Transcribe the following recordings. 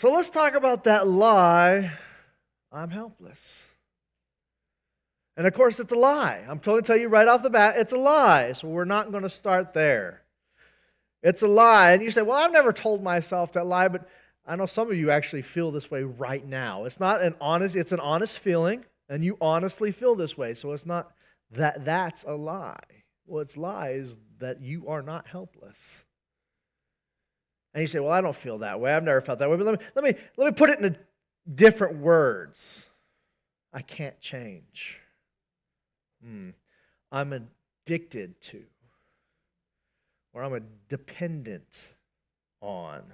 So let's talk about that lie, I'm helpless. And of course, it's a lie. I'm going to tell you right off the bat, it's a lie. So we're not going to start there. It's a lie. And you say, well, I've never told myself that lie, but I know some of you actually feel this way right now. It's an honest feeling, and you honestly feel this way. So it's not that that's a lie. What's lie is that you are not helpless. And you say, well, I don't feel that way. I've never felt that way. But let me put it into different words. I can't change. I'm addicted to, or I'm a dependent on,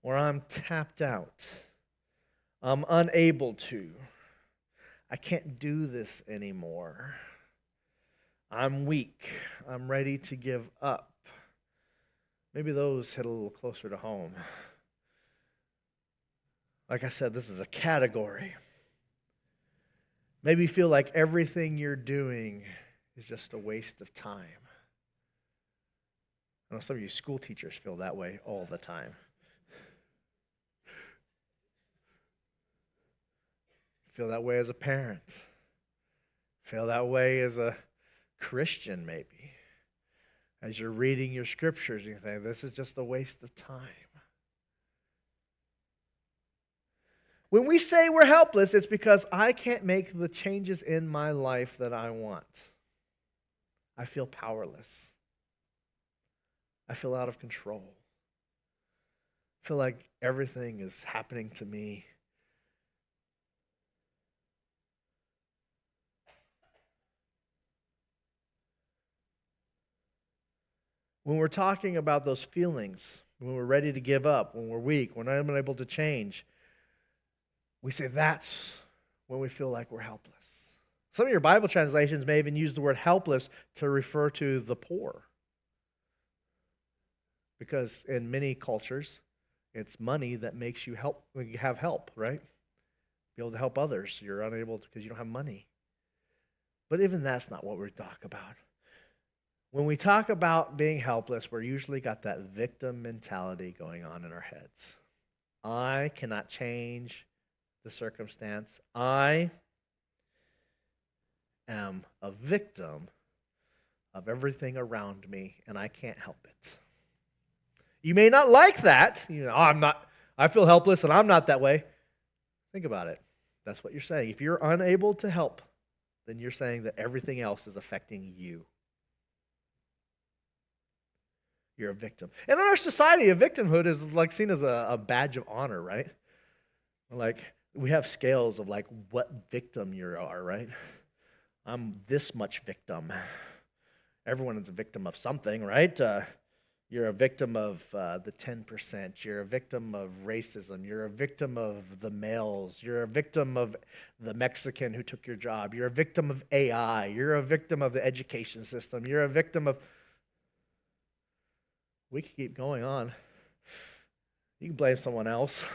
or I'm tapped out. I'm unable to. I can't do this anymore. I'm weak. I'm ready to give up. Maybe those hit a little closer to home. Like I said, this is a category. Maybe you feel like everything you're doing is just a waste of time. I know some of you school teachers feel that way all the time. Feel that way as a parent. Feel that way as a Christian, maybe. As you're reading your scriptures, you think, this is just a waste of time. When we say we're helpless, it's because I can't make the changes in my life that I want. I feel powerless. I feel out of control. I feel like everything is happening to me. When we're talking about those feelings, when we're ready to give up, when we're weak, when I'm unable to change, we say that's when we feel like we're helpless. Some of your Bible translations may even use the word helpless to refer to the poor. Because in many cultures, it's money that makes you have help, right? Be able to help others. You're unable to because you don't have money. But even that's not what we talk about. When we talk about being helpless, we're usually got that victim mentality going on in our heads. I cannot change the circumstance. I am a victim of everything around me, and I can't help it. You may not like that. I feel helpless and I'm not that way. Think about it. That's what you're saying. If you're unable to help, then you're saying that everything else is affecting you. You're a victim. And in our society, a victimhood is like seen as a badge of honor, right? Like we have scales of like what victim you are, right? I'm this much victim. Everyone is a victim of something, right? You're a victim of the 10%. You're a victim of racism. You're a victim of the males. You're a victim of the Mexican who took your job. You're a victim of AI. You're a victim of the education system. You're a victim of... We can keep going on. You can blame someone else. Of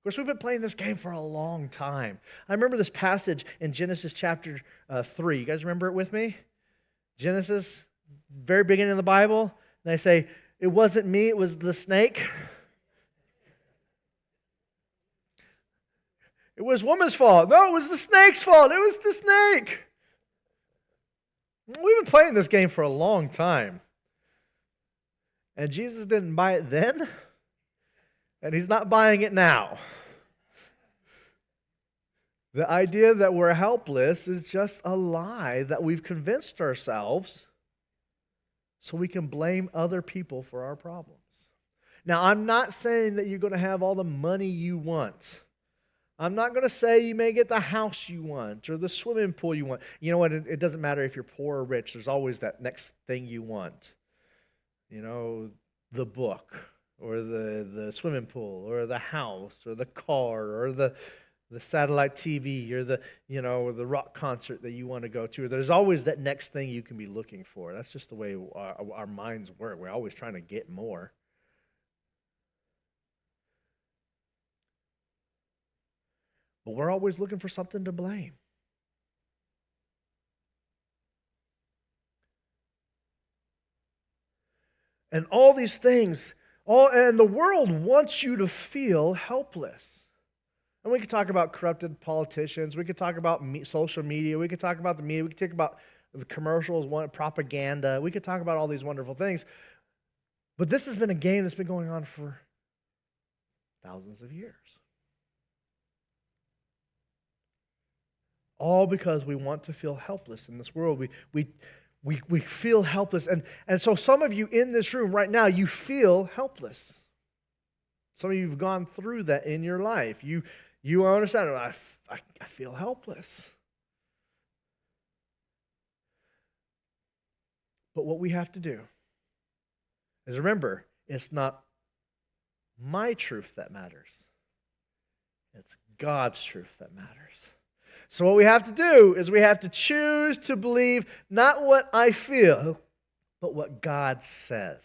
course, we've been playing this game for a long time. I remember this passage in Genesis chapter 3. You guys remember it with me? Genesis, very beginning of the Bible. And they say, it wasn't me, it was the snake. It was woman's fault. No, it was the snake's fault. It was the snake. We've been playing this game for a long time. And Jesus didn't buy it then, and he's not buying it now. The idea that we're helpless is just a lie that we've convinced ourselves so we can blame other people for our problems. Now, I'm not saying that you're going to have all the money you want. I'm not going to say you may get the house you want or the swimming pool you want. You know what? It doesn't matter if you're poor or rich. There's always that next thing you want. You know, the book or the swimming pool or the house or the car or the satellite TV or the rock concert that you want to go to. There's always that next thing you can be looking for. That's just the way our minds work. We're always trying to get more. But we're always looking for something to blame. And all these things And the world wants you to feel helpless. And we could talk about corrupted politicians. We could talk about social media. We could talk about the media. We could talk about the commercials, propaganda. We could talk about all these wonderful things. But this has been a game that's been going on for thousands of years. All because we want to feel helpless in this world. We feel helpless. And so some of you in this room right now, you feel helpless. Some of you have gone through that in your life. You understand, I feel helpless. But what we have to do is remember, it's not my truth that matters. It's God's truth that matters. So what we have to do is we have to choose to believe not what I feel, but what God says.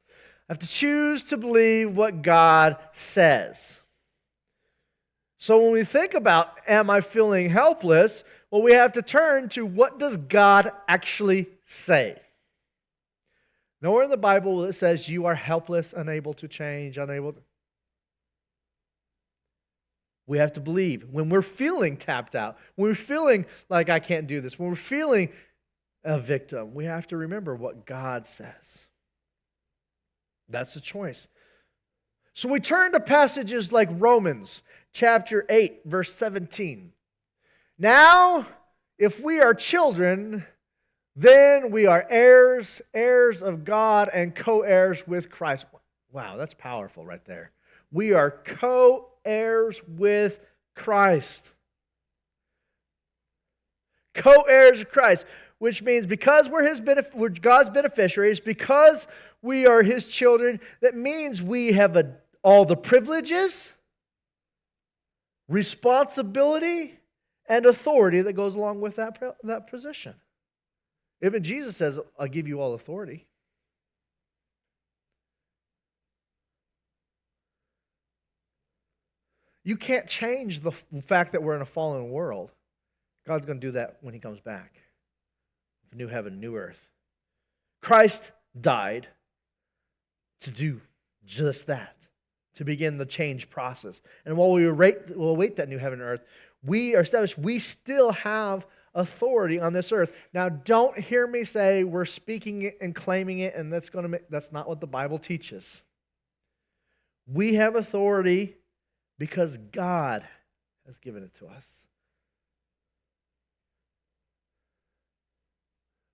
I have to choose to believe what God says. So when we think about, am I feeling helpless? Well, we have to turn to what does God actually say? Nowhere in the Bible it says you are helpless, unable to change, unable to... We have to believe. When we're feeling tapped out, when we're feeling like I can't do this, when we're feeling a victim, we have to remember what God says. That's a choice. So we turn to passages like Romans chapter 8, verse 17. Now, if we are children, then we are heirs, heirs of God, and co-heirs with Christ. Wow, that's powerful right there. We are co-heirs with Christ. Co-heirs of Christ, which means because we're God's beneficiaries, because we are His children, that means we have all the privileges, responsibility, and authority that goes along with that position. Even Jesus says, I'll give you all authority. You can't change the fact that we're in a fallen world. God's going to do that when He comes back. New heaven, new earth. Christ died to do just that, to begin the change process. And while we'll await that new heaven and earth, we are established, we still have authority on this earth. Now, don't hear me say we're speaking it and claiming it, and that's not what the Bible teaches. We have authority because God has given it to us.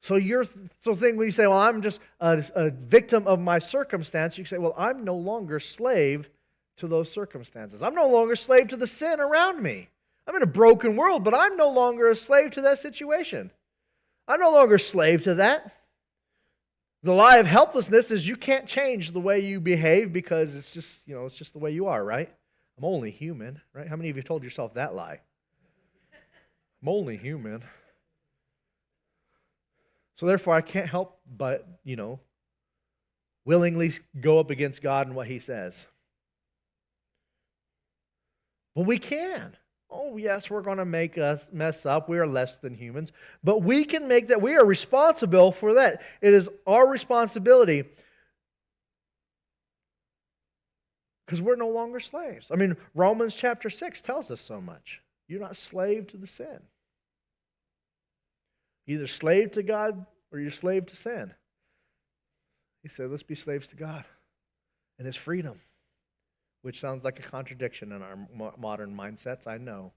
So when you say, well, I'm just a victim of my circumstance, you say, well, I'm no longer slave to those circumstances. I'm no longer slave to the sin around me. I'm in a broken world, but I'm no longer a slave to that situation. I'm no longer a slave to that. The lie of helplessness is you can't change the way you behave because it's just the way you are, right? I'm only human, right? How many of you told yourself that lie? I'm only human. So therefore, I can't help but, willingly go up against God and what He says. But we can. Oh, yes, we're going to make us mess up. We are less than humans. But we can make that. We are responsible for that. It is our responsibility because we're no longer slaves. I mean, Romans chapter 6 tells us so much. You're not slave to the sin. Either slave to God or you're slave to sin. He said, let's be slaves to God and His freedom, which sounds like a contradiction in our modern mindsets, I know.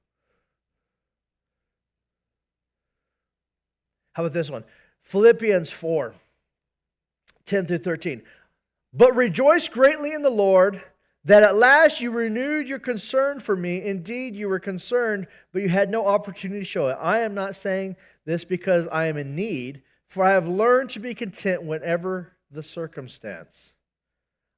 How about this one? Philippians 4, 10 through 13. But rejoice greatly in the Lord that at last you renewed your concern for me. Indeed, you were concerned, but you had no opportunity to show it. I am not saying this because I am in need, for I have learned to be content whenever the circumstance.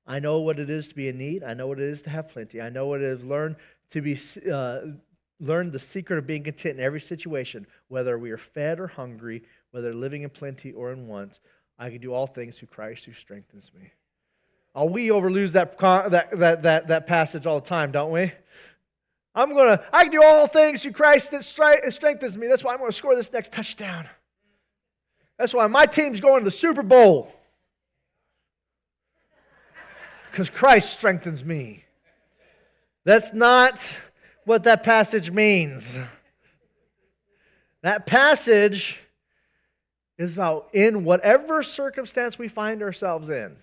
I know what it is to be in need. I know what it is to have plenty. I know what it is learn the secret of being content in every situation, whether we are fed or hungry, whether living in plenty or in want. I can do all things through Christ who strengthens me. Oh, we overlose that passage all the time, don't we? I can do all things through Christ that strengthens me. That's why I'm going to score this next touchdown. That's why my team's going to the Super Bowl. because Christ strengthens me. That's not what that passage means. That passage is about in whatever circumstance we find ourselves in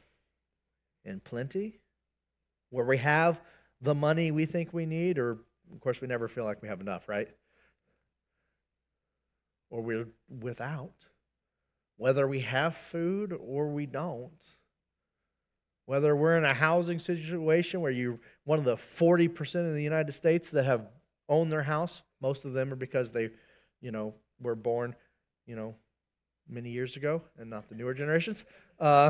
plenty, where we have the money we think we need, or of course we never feel like we have enough, right? Or we're without, whether we have food or we don't, whether we're in a housing situation where you're one of the 40% of the United States that have owned their house. Most of them are because they, were born, many years ago and not the newer generations. You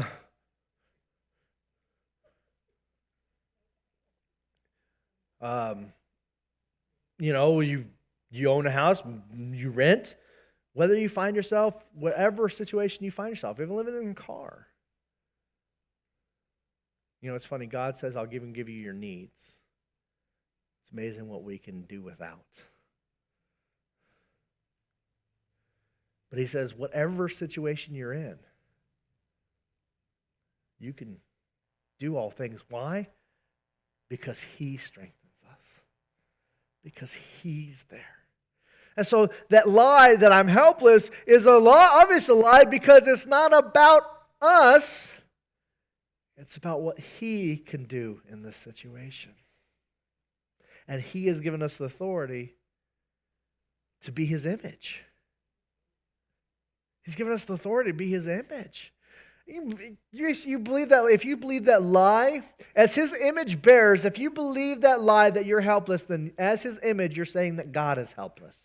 own a house, you rent. Whether you find yourself, whatever situation you find yourself, even living in a car. It's funny, God says, I'll give you your needs. It's amazing what we can do without. But he says, whatever situation you're in, you can do all things. Why? Because he strengthens us. Because he's there. And so that lie that I'm helpless is a lie, obvious a lie, because it's not about us. It's about what he can do in this situation. And he has given us the authority to be his image. He's given us the authority to be his image. You believe that? If you believe that lie, as his image bearers, if you believe that lie that you're helpless, then as his image, you're saying that God is helpless.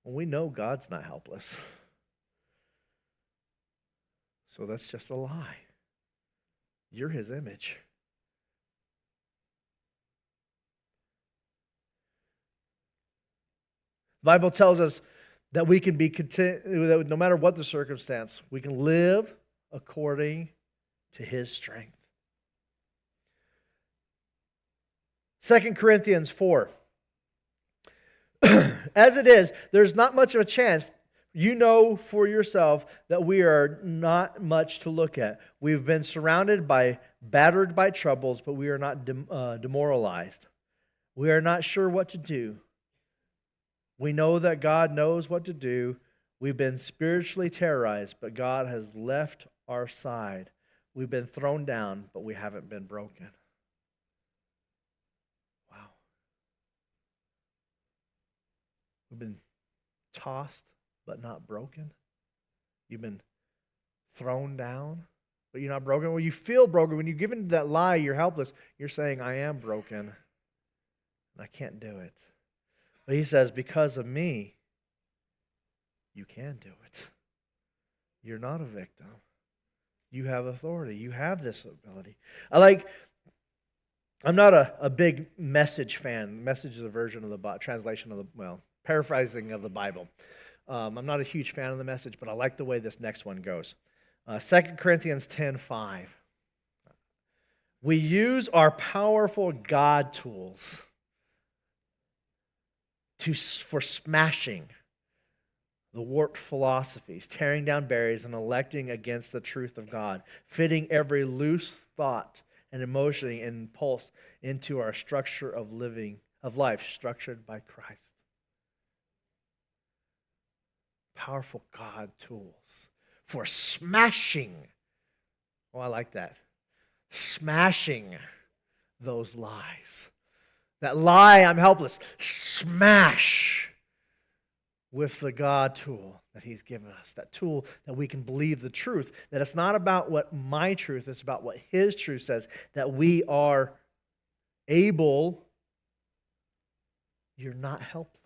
Well, we know God's not helpless. So that's just a lie. You're his image. The Bible tells us that we can be content, that no matter what the circumstance, we can live according to his strength. 2 Corinthians 4. As it is, there's not much of a chance. You know for yourself that we are not much to look at. We've been battered by troubles, but we are not demoralized. We are not sure what to do. We know that God knows what to do. We've been spiritually terrorized, but God has left our side. We've been thrown down, but we haven't been broken. Wow. We've been tossed, but not broken. You've been thrown down, but you're not broken. Well, you feel broken. When you give into that lie, you're helpless. You're saying, I am broken, and I can't do it. But he says, because of me, you can do it. You're not a victim. You have authority. You have this ability. I'm not a big Message fan. Message is a version of the translation of paraphrasing of the Bible. I'm not a huge fan of the Message, but I like the way this next one goes. 2 Corinthians 10:5. We use our powerful God tools for smashing the warped philosophies, tearing down barriers, and electing against the truth of God, fitting every loose thought and emotion and impulse into our structure of life, structured by Christ. Powerful God tools for smashing. Oh, I like that. Smashing those lies. That lie, I'm helpless. Smash with the God tool that he's given us. That tool that we can believe the truth. That it's not about what my truth, it's about what his truth says. That we are able. You're not helpless.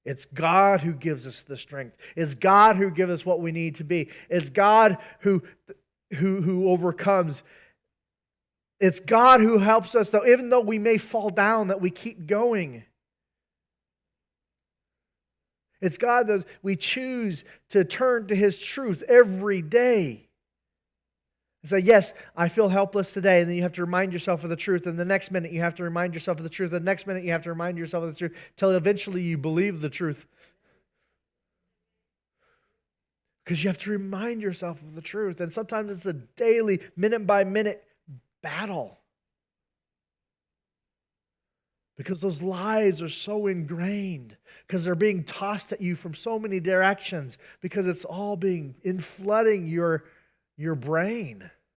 It's God who gives us the strength. It's God who gives us what we need to be. It's God who overcomes. It's God who helps us, though, even though we may fall down, that we keep going. It's God that we choose to turn to his truth every day. And say, yes, I feel helpless today, and then you have to remind yourself of the truth, and the next minute you have to remind yourself of the truth, and the next minute you have to remind yourself of the truth, until eventually you believe the truth. Because you have to remind yourself of the truth. And sometimes it's a daily, minute by minute battle. Because those lies are so ingrained. Because they're being tossed at you from so many directions. Because it's all being flooding your brain.